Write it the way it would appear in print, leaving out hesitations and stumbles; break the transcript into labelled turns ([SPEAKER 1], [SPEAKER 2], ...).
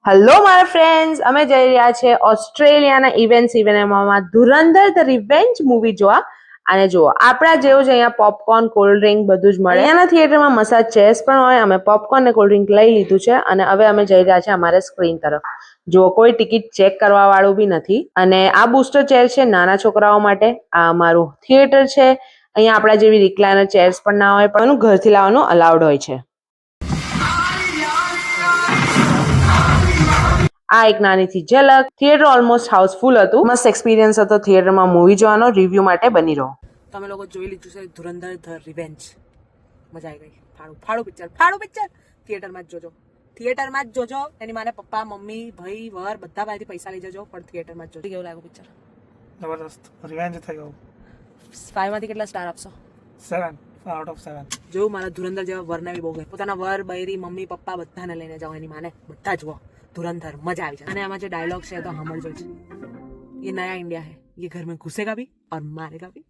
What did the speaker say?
[SPEAKER 1] Hello મારા friends, અમે જઈ રહ્યા છે ઓસ્ટ્રેલિયાના ઇવેન્ટ સિનેમામાં ધુરંધર ધ રિવેન્જ મૂવી જોવા. અને જુઓ, આપણા જેવું જ અહીંયા પોપકોર્ન, કોલ્ડ ડ્રિંક બધું જ મળે. અહીંયાના થિયેટરમાં મસાજ ચેસ પણ હોય. અમે પોપકોર્ન ને કોલ્ડ ડ્રિંક લઈ લીધું છે અને હવે અમે જઈ રહ્યા છે અમારે સ્ક્રીન તરફ. જો કોઈ ટિકિટ ચેક કરવા વાળું બી નથી. અને આ બૂસ્ટર ચેર છે નાના છોકરાઓ માટે. આ અમારું થિયેટર છે. અહીંયા આપણા જેવી રિક્લાઇનર ચેર્સ પણ ના હોય, પણ એનું ઘરથી લાવવાનું અલાઉડ હોય છે. આ એક નાનીથી ઝલક. થિયેટર ઓલમોસ્ટ હાઉસફુલ હતું. મસ્ત એક્સપિરિયન્સ હતો થિયેટરમાં મૂવી જોવાનો. રિવ્યુ માટે બની રહો.
[SPEAKER 2] તમે લોકો જોઈ લીધું છે ધુરંધર ધ રિવેન્જ. મજા આવી ગઈ. ફાળું પિક્ચર થિયેટરમાં જ જોજો. થિયેટરમાં જ જોજો. એની માને પપ્પા, મમ્મી, ભાઈ, વર બધા પાસેથી પૈસા લઈ જજો, પણ થિયેટરમાં જ જોજો. કેવું લાગ્યું પિક્ચર?
[SPEAKER 3] જબરદસ્ત રિવેન્જ થઈ ગયું.
[SPEAKER 2] 5 માંથી કેટલા સ્ટાર આપશો?
[SPEAKER 3] 7 આઉટ ઓફ 7.
[SPEAKER 2] જો મારા ધુરંધર જેવા વરને બી બહુ ગઈ. પોતાના વર, બૈરી, મમ્મી, પપ્પા બધાને લઈને જાઓ. એની માને બધા જુઓ ધુરંધર. મજા આવી જાય. અને આમાં જે ડાયલોગ છે તો સાંભળજો જ. ये नया इंडिया है, ये घर में घुसेगा भी और मारेगा भी.